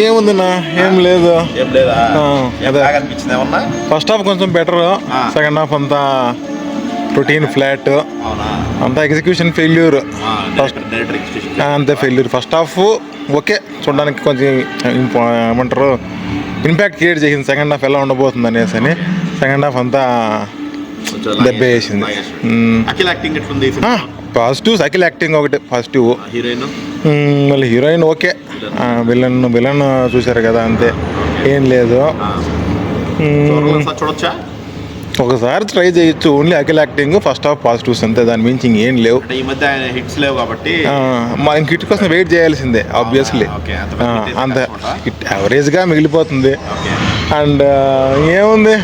ఏముందినా ఏం లేదు. ఏం లేదా? అదే బాగా అనిపించింది ఏమన్నా? ఫస్ట్ హాఫ్ కొంచెం బెటర్, సెకండ్ హాఫ్ అంతా రొటీన్ ఫ్లాట్, అవునా? అంతా ఎగ్జిక్యూషన్ ఫెయిల్యూర్. డైరెక్టర్ ఎక్స్ప్రెషన్ అంతే ఫెయిల్యూర్. ఫస్ట్ హాఫ్ ఓకే, చూడడానికి కొంచెం ఏమంటారు ఇంపాక్ట్ క్రియేట్ చేసింది సెకండ్ హాఫ్ ఎలా ఉండబోతుంది అనేసి అని. సెకండ్ హాఫ్ అంతా దెబ్బ వేసింది. అఖిల్ యాక్టింగ్ ఎట్లుంది? పాజిటివ్స్ అఖిల్ యాక్టింగ్ ఒకటి పాజిటివ్. హీరోయిన్ మళ్ళీ హీరోయిన్ ఓకే. విలన్ చూశారు కదా, అంతే, ఏం లేదు. చూడొచ్చా? ఒకసారి ట్రై చేయొచ్చు. Only Akhil acting, first half positives అంతే, దాని మించి ఇంకేం లేవు. ఈ మధ్య ఆయన హిట్స్ లేవు కాబట్టి మనం హిట్ కోసం వెయిట్ చేయాల్సిందే ఆబ్వియస్లీ. అంతే, హిట్ యావరేజ్గా మిగిలిపోతుంది. అండ్ ఏముంది,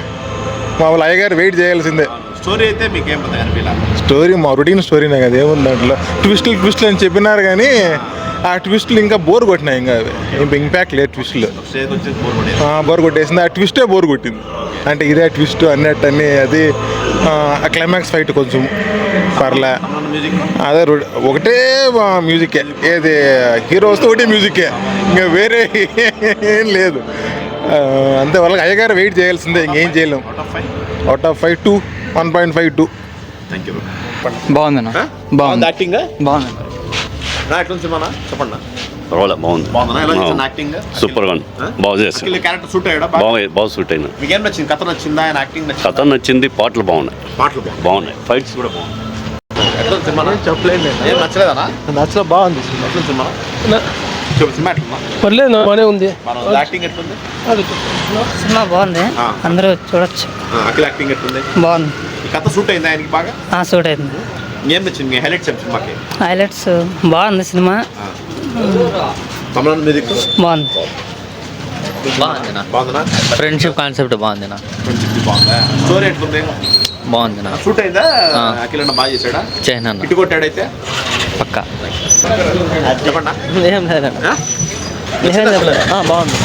మామూలు అయ్యగారు వెయిట్ చేయాల్సిందే. స్టోరీ అయితే మీకేం స్టోరీ మా రొటీన్ స్టోరీనే కదా, ఏముంది దాంట్లో. ట్విస్టులు అని చెప్పినారు కానీ ఆ ట్విస్టులు ఇంకా బోర్ కొట్టినాయి. ఇంకా ఇంపాక్ట్ లేదు ట్విస్టులు. బోర్ కొట్టేసింది. ఆ ట్విస్టే బోర్ కొట్టింది. అంటే ఇదే ట్విస్ట్ అన్నట్టు అని. అది ఆ క్లైమాక్స్ ఫైట్ కొంచెం పర్లే. అదే ఒకటే మ్యూజికే, ఏది హీరో వస్తే ఒకటే మ్యూజికే, ఇంకా వేరే ఏం లేదు. అంతే, వాళ్ళకి అయ్యగారు వెయిట్ చేయాల్సిందే, ఇంకేం చేయలేం. Out of 5 2 1.52. బాగుందన్నా. బాగుంది యాక్టింగ్. బాగుంది. చెప్పండి. సూపర్ గా బాగా చేస్తాను. క్యారెక్టర్ సూట్ అయ్యాడా? బాగా సూట్ అయినా. మీకేం నచ్చింది? కథ నచ్చిందా? ఆయన యాక్టింగ్ కథ నచ్చింది, పాటలు బాగున్నాయి. బాగున్నాయి, ఫైట్స్ కూడా బాగున్నాయి. చెప్పలేదు, ఏం నచ్చలేదనా? నచ్చలేదు, బాగుంది సినిమా. పర్లేదు, బాగానే ఉంది. యాక్టింగ్ ఎట్లుంది? సినిమా బాగుంది, అందరూ చూడొచ్చు. అఖిల్ యాక్టింగ్ ఎట్లుంది? బాగుంది. కథ సూట్ అయింది ఆయనకి బాగా? సూట్ అయింది. ఏం నచ్చింది? హైలైట్స్ సినిమాకి? హైలైట్స్ బాగుంది సినిమా. తమిళనాడు మ్యూజిక్ బాగుంది. బాగుందినా? ఫ్రెండ్షిప్ కాన్సెప్ట్ బాగుందినా. ఫ్రెండ్షిప్ బాగుందా? స్టోరీ ఎట్లుంది? బాగుందినా. సూట్ అయిందా? అఖిల్ అన్న బాగా చేశాడా? చేయనా ఇటు కొట్టాడైతే పక్క. చెప్పండి. ఏం లేదన్నా, బాగుంది.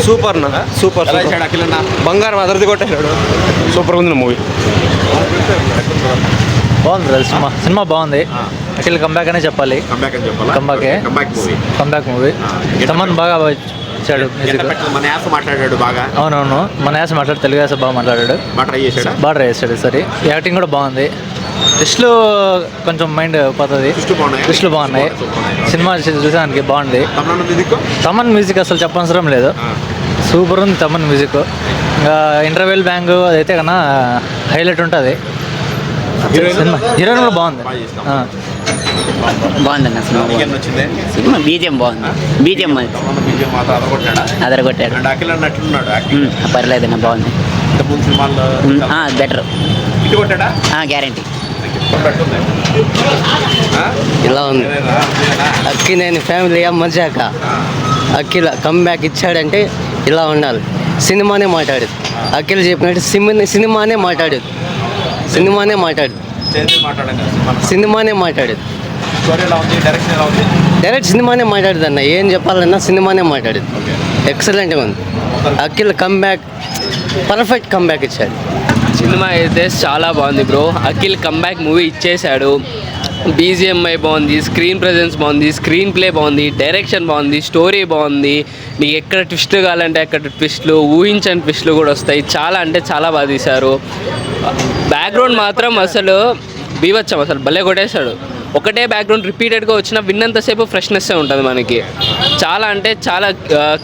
సూపర్ సూపర్ అఖిల్ అన్న బంగారం అదర్ది కొట్టేశాడు. సూపర్ ఉంది మూవీ. బాగుంది సినిమా బాగుంది. అఖిల్ కంబ్యాక్ అనే చెప్పాలి. Comeback movie. తమన్ బాగా ఇచ్చాడు మ్యూజిక్. మన యాస మాట్లాడాడు బాగా. అవునవును, మన యాస మాట్లాడు, తెలుగు యాస బాగా మాట్లాడాడు. బాగా ట్రై చేశాడు. సరే, యాక్టింగ్ కూడా బాగుంది. ట్విస్ట్లు కొంచెం మైండ్ పోతుంది. ట్విస్ట్లు బాగున్నాయి. సినిమా చూసానికి బాగుంది. తమన్ మ్యూజిక్ అసలు చెప్పనవసరం లేదు, సూపర్ ఉంది తమన్ మ్యూజిక్. ఇంకా ఇంటర్వెల్ బ్యాంగ్ అదైతే కన్నా హైలైట్ ఉంటుంది. హీరోయిన్ కూడా బాగుంది. బాగుందన్న సినిమా. బీజిఎం బాగుంది. బీజిఎం అదరగొట్టాడు. పర్లేదన్న, బాగుంది. Better, guarantee. ఇలా ఉంది. అక్కినేని ఫ్యామిలీ మజాక. అఖిల్ కంబ్యాక్ ఇచ్చాడంటే ఇలా ఉండాలి. సినిమానే మాట్లాడేది. అఖిల్ చెప్పినట్టు సినిమానే మాట్లాడేది. డైరెక్ట్ సినిమానే మాట్లాడేది అన్న. ఏం చెప్పాలన్నా సినిమానే మాట్లాడేది. ఎక్సలెంట్గా ఉంది. అఖిల్ కంబ్యాక్, పర్ఫెక్ట్ కంబ్యాక్ ఇచ్చాడు. సినిమా అయితే చాలా బాగుంది బ్రో. అఖిల్ కంబ్యాక్ మూవీ ఇచ్చేశాడు. బీజిఎంఐ బాగుంది, స్క్రీన్ ప్రెజెన్స్ బాగుంది, స్క్రీన్ ప్లే బాగుంది, డైరెక్షన్ బాగుంది, స్టోరీ బాగుంది. నీకు ఎక్కడ ట్విస్ట్ కావాలంటే అక్కడ ట్విస్ట్లు, ఊహించని ట్విస్ట్లు కూడా వస్తాయి. చాలా అంటే చాలా బాగా తీశారు. బ్యాక్గ్రౌండ్ మాత్రం అసలు బీవచ్చం, అసలు భలే కొట్టేశాడు. ఒకటే బ్యాక్గ్రౌండ్ రిపీటెడ్గా వచ్చిన విన్నంతసేపు ఫ్రెష్నెస్సే ఉంటుంది మనకి. చాలా అంటే చాలా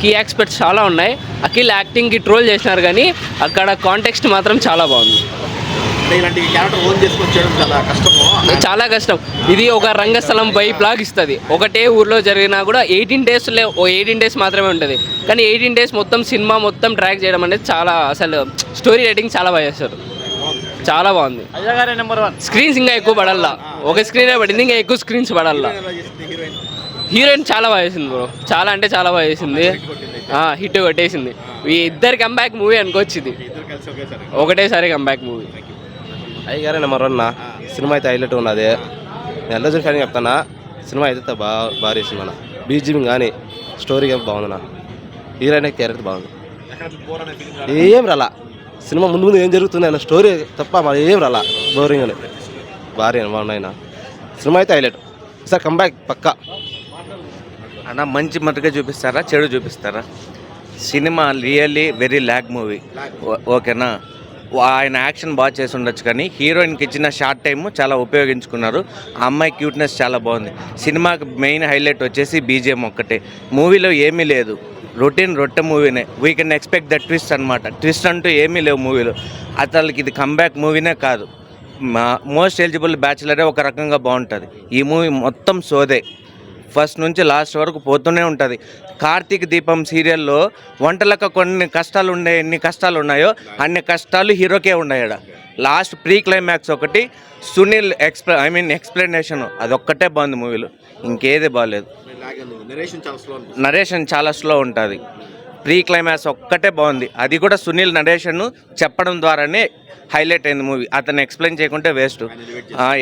కీ ఆస్పెక్ట్స్ చాలా ఉన్నాయి. అఖిల్ యాక్టింగ్కి ట్రోల్ చేసినారు కానీ అక్కడ కాంటెక్స్ట్ మాత్రం చాలా బాగుంది. చాలా కష్టం. ఇది ఒక రంగస్థలం వైపు లాగా ఇస్తుంది. ఒకటే ఊర్లో జరిగినా కూడా 18 డేస్ మాత్రమే ఉంటుంది. కానీ 18 డేస్ మొత్తం సినిమా మొత్తం ట్రాక్ చేయడం అనేది చాలా, అసలు స్టోరీ రైటింగ్ చాలా బాగా చేస్తారు. చాలా బాగుంది. స్క్రీన్స్ ఇంకా ఎక్కువ పడాలా. ఒక స్క్రీనే పడింది, ఇంకా ఎక్కువ స్క్రీన్స్ పడాలా. హీరోయిన్ చాలా బాగా చేసింది బ్రో. చాలా అంటే చాలా బాగా చేసింది. హిట్ కొట్టేసింది. ఈ ఇద్దరు కంబ్యాక్ మూవీ అనుకోవచ్చింది. ఒకటేసారి కంబ్యాక్ మూవీ. అయ్యగారే నెంబర్ 1 సినిమా అయితే హైలైట్ ఉన్నది. నేను ఎల్లజన్ ఫ్యాన్ చెప్తానా. సినిమా అయితే బాగా వేసింది అన్న. బీజిఎం కానీ స్టోరీ కానీ బాగుందన్న. హీరోయిన్ క్యారెక్టర్ బాగుంది. ఏం రాలా. సినిమా ముందు ఏం జరుగుతుంది అన్న స్టోరీ తప్ప మరి ఏం రాలా. బోరింగ్ అని బాగున్నాయినా. సినిమా అయితే హైలైట్. సార్ కంబ్యాక్ పక్కా. అన్న మంచి మట్టుగా చూపిస్తారా చెడు చూపిస్తారా? Cinema really very lag movie. ఓకేనా, ఆయన యాక్షన్ బాగా చేసి ఉండొచ్చు కానీ హీరోయిన్కి ఇచ్చిన షార్ట్ టైం చాలా ఉపయోగించుకున్నారు. ఆ అమ్మాయి క్యూట్నెస్ చాలా బాగుంది. సినిమాకి మెయిన్ హైలైట్ వచ్చేసి బీజిఎం ఒక్కటే. మూవీలో ఏమీ లేదు, రొట్టె మూవీనే. We can expect the twist అనమాట. ట్విస్ట్ అంటూ ఏమీ లేవు మూవీలో. అతనికి ఇది కంబ్యాక్ మూవీనే కాదు, మోస్ట్ ఎలిజిబుల్ బ్యాచులరే ఒక రకంగా బాగుంటుంది. ఈ మూవీ మొత్తం సోదే, ఫస్ట్ నుంచి లాస్ట్ వరకు పోతూనే ఉంటుంది. కార్తీక్ దీపం సీరియల్లో వంటలకు ఎన్ని కష్టాలు ఉన్నాయో అన్ని కష్టాలు హీరోకే ఉన్నాయడ. లాస్ట్ ప్రీ క్లైమాక్స్ ఒకటి సునీల్ ఎక్స్ప్లెనేషన్ అదొక్కటే బాగుంది మూవీలో, ఇంకేది బాగాలేదు. నరేషన్ చాలా స్లో ఉంటుంది. ప్రీ క్లైమాక్స్ ఒక్కటే బాగుంది, అది కూడా సునీల్ నరేషన్ చెప్పడం ద్వారానే హైలైట్ అయింది మూవీ. అతను ఎక్స్ప్లెయిన్ చేయకుంటే వేస్ట్.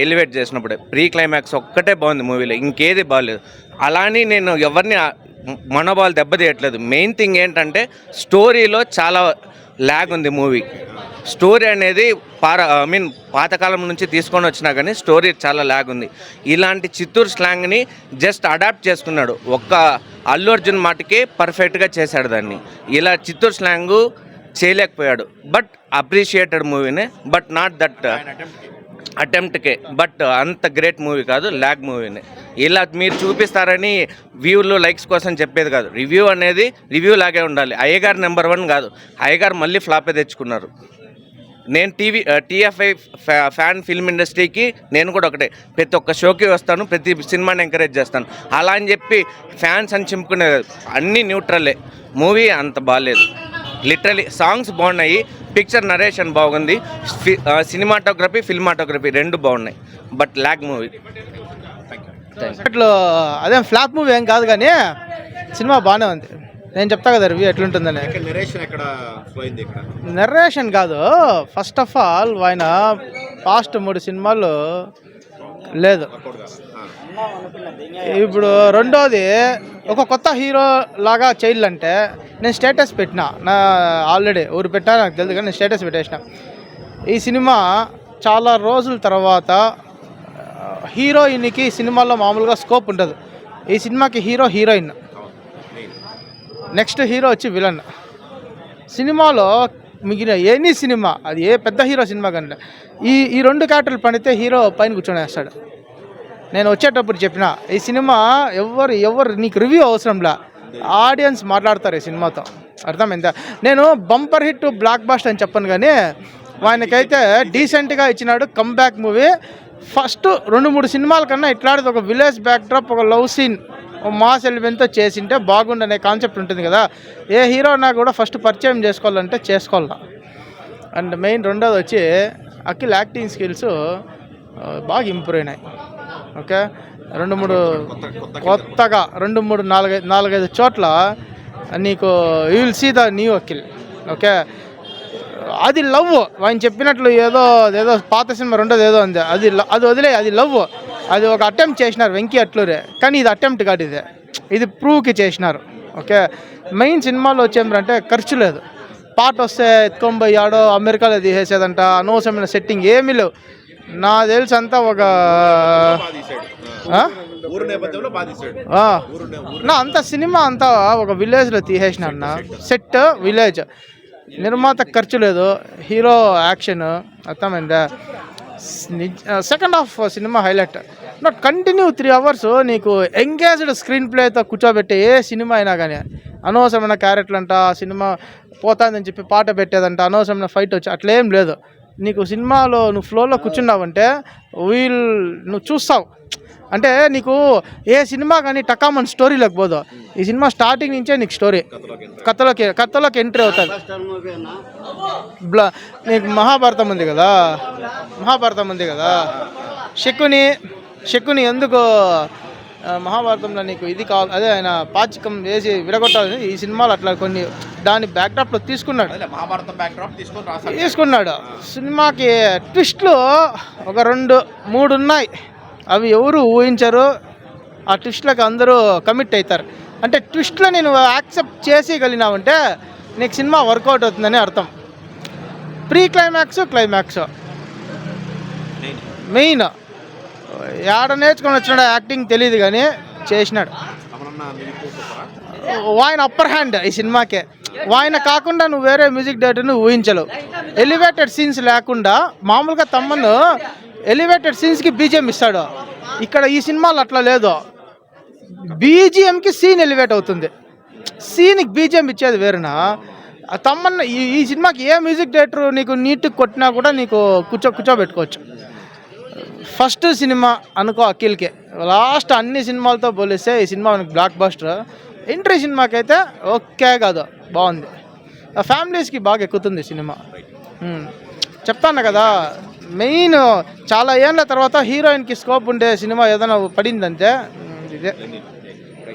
ఎలివేట్ చేసినప్పుడే ప్రీ క్లైమాక్స్ ఒక్కటే బాగుంది మూవీలో, ఇంకేది బాగాలేదు. అలానే నేను ఎవరిని మనోభావాలు దెబ్బతీయట్లేదు. మెయిన్ థింగ్ ఏంటంటే స్టోరీలో చాలా ల్యాగ్ ఉంది మూవీ. స్టోరీ అనేది పాతకాలం నుంచి తీసుకొని వచ్చినా కానీ స్టోరీ చాలా ల్యాగ్ ఉంది. ఇలాంటి చిత్తూరు స్లాంగ్ని జస్ట్ అడాప్ట్ చేసుకున్నాడు. ఒక్క అల్లు అర్జున్ మాటకి పర్ఫెక్ట్గా చేశాడు దాన్ని. ఇలా చిత్తూరు స్లాంగు చేయలేకపోయాడు. బట్ అప్రిషియేటెడ్ మూవీనే, బట్ నాట్ దట్ అటెంప్ట్కే. బట్ అంత గ్రేట్ మూవీ కాదు, ల్యాగ్ మూవీనే. ఇలా మీరు చూపిస్తారని వ్యూలు లైక్స్ కోసం చెప్పేది కాదు. రివ్యూ అనేది రివ్యూ లాగే ఉండాలి. అయ్యగారు నెంబర్ 1 కాదు, అయ్యగారు మళ్ళీ ఫ్లాపే తెచ్చుకున్నారు. నేను టీఎఫ్ఐ ఫ్యాన్ ఫిల్మ్ ఇండస్ట్రీకి నేను కూడా ఒకటే. ప్రతి ఒక్క షోకి వస్తాను, ప్రతి సినిమాని ఎంకరేజ్ చేస్తాను. అలా అని చెప్పి ఫ్యాన్స్ అని చింపుకునేది అన్నీ న్యూట్రలే. మూవీ అంత బాగాలేదు. లిటరలీ సాంగ్స్ బాగున్నాయి, పిక్చర్ నరేషన్ బాగుంది, సినిమాటోగ్రఫీ ఫిల్మాటోగ్రఫీ 2 బాగున్నాయి. But lag movie. అదేం ఫ్లాప్ మూవీ ఏం కాదు కానీ సినిమా బాగానే ఉంది. నేను చెప్తా కదా రివ్యూ ఎట్లుంటుందని. నరేషన్ కాదు, ఫస్ట్ ఆఫ్ ఆల్ ఆయన పాస్ట్ 3 సినిమాలు లేదు. ఇప్పుడు రెండోది ఒక కొత్త హీరో లాగా చేయాలంటే నేను స్టేటస్ పెట్టిన, నా ఆల్రెడీ ఊరు పెట్టా నాకు తెలియదు కానీ నేను స్టేటస్ పెట్టేసిన. ఈ సినిమా చాలా రోజుల తర్వాత హీరోయిన్కి సినిమాల్లో మామూలుగా స్కోప్ ఉండదు. ఈ సినిమాకి హీరోయిన్, నెక్స్ట్ హీరో వచ్చి విలన్. సినిమాలో మిగిలిన ఎనీ సినిమా, అది ఏ పెద్ద హీరో సినిమా కంటే ఈ 2 క్యారెక్టర్లు పడితే హీరో పైన కూర్చొని వేస్తాడు. నేను వచ్చేటప్పుడు చెప్పిన ఈ సినిమా ఎవరు నీకు రివ్యూ అవసరంలా, ఆడియన్స్ మాట్లాడతారు ఈ సినిమాతో. అర్థమైందా? నేను బంపర్ హిట్ బ్లాక్ బాస్టర్ అని చెప్పను కానీ ఆయనకైతే డీసెంట్గా ఇచ్చినాడు. Comeback movie. ఫస్ట్ 2-3 సినిమాల కన్నా ఇట్లాంటిది ఒక విలేజ్ బ్యాక్డ్రాప్, ఒక లవ్ సీన్, మాస్ ఎలిమెంట్తో చేసింటే బాగుండనే కాన్సెప్ట్ ఉంటుంది కదా. ఏ హీరో నాకు కూడా ఫస్ట్ పరిచయం చేసుకోవాలంటే చేసుకోవాలా. అండ్ మెయిన్ రెండోది వచ్చి అఖిల్ యాక్టింగ్ స్కిల్స్ బాగా ఇంప్రూవ్ అయినాయి. ఓకే, 4-5 చోట్ల నీకు you will see the new Akhil. Okay, అది లవ్. ఆయన చెప్పినట్లు ఏదో పాత సినిమా రెండోది ఏదో ఉంది, అది వదిలే, అది లవ్. అది ఒక అటెంప్ట్ చేసినారు వెంకీ అట్లూరే, కానీ ఇది అటెంప్ట్ కాదు, ఇది ప్రూవ్కి చేసినారు. ఓకే, మెయిన్ సినిమాలో వచ్చేమంటే ఖర్చు లేదు. పాట వస్తే ఎత్తుకొని పోయి ఆడో అమెరికాలో తీసేసేదంట, అనవసరమైన సెట్టింగ్ ఏమీ లేవు. నా తెలుసు అంతా ఒక అంత సినిమా అంతా ఒక విలేజ్లో తీసేసిన అన్న. సెట్ విలేజ్, నిర్మాత ఖర్చు లేదు, హీరో యాక్షన్. అర్థమైందా? Second half cinema highlight. Not continue 3 hours నీకు ఎంగేజ్డ్ స్క్రీన్ ప్లేతో కూర్చోబెట్టే ఏ సినిమా అయినా కానీ అనవసరమైన క్యారెక్టర్లు అంట, సినిమా పోతుందని చెప్పి పాట పెట్టేదంట, అనవసరమైన ఫైట్ వచ్చి అట్లేం లేదు. నీకు సినిమాలో నువ్వు ఫ్లోలో కూర్చున్నావంటే నువ్వు చూస్తావు. అంటే నీకు ఏ సినిమా కానీ టకామని స్టోరీ లేకపోదు. ఈ సినిమా స్టార్టింగ్ నుంచే నీకు స్టోరీ కథలోకి ఎంట్రీ అవుతుంది. నీకు మహాభారతం ఉంది కదా, శకుని ఎందుకు మహాభారతంలో నీకు ఇది కావాలి, అదే ఆయన పాచికం వేసి విడగొట్టాలని ఈ సినిమాలో అట్లా కొన్ని దాని బ్యాక్డ్రాప్లో తీసుకున్నాడు. సినిమాకి ట్విస్ట్లు ఒక 2-3 ఉన్నాయి, అవి ఎవరు ఊహించరు. ఆ ట్విస్ట్లకు అందరూ కమిట్ అవుతారు. అంటే ట్విస్ట్లో నేను యాక్సెప్ట్ చేసేయగలిగినావంటే నీకు సినిమా వర్కౌట్ అవుతుందని అర్థం. Pre climax main. ఏడ నేర్చుకొని వచ్చినాడు యాక్టింగ్ తెలియదు కానీ చేసినాడు. మ్యూజిక్ సూపరా? ఆయన అప్పర్ హ్యాండ్ ఈ సినిమాకే. ఆయన కాకుండా నువ్వు వేరే మ్యూజిక్ డైరెక్టర్ని ఊహించలేవు. ఎలివేటెడ్ సీన్స్ లేకుండా మామూలుగా తమ్మను ఎలివేటెడ్ సీన్స్కి బీజిఎం ఇస్తాడు. ఇక్కడ ఈ సినిమాలో అట్లా లేదు. బీజిఎంకి సీన్ ఎలివేట్ అవుతుంది, సీన్కి బీజిఎం ఇచ్చేది వేరునా. తమ్మన్న ఈ సినిమాకి ఏ మ్యూజిక్ డైరెక్టర్ నీకు నీట్గా కొట్టినా కూడా నీకు కూర్చోబెట్టుకోవచ్చు. ఫస్ట్ సినిమా అనుకో అఖిల్కే, లాస్ట్ అన్ని సినిమాలతో పోలిస్తే ఈ సినిమా మనకి బ్లాక్ బస్టర్. ఎంట్రీ సినిమాకైతే ఓకే కాదు, బాగుంది. ఫ్యామిలీస్కి బాగా ఎక్కుతుంది సినిమా. చెప్తాను కదా, మెయిన్ చాలా ఏళ్ళ తర్వాత హీరోయిన్కి స్కోప్ ఉండే సినిమా ఏదైనా పడిందంటే ఇదే.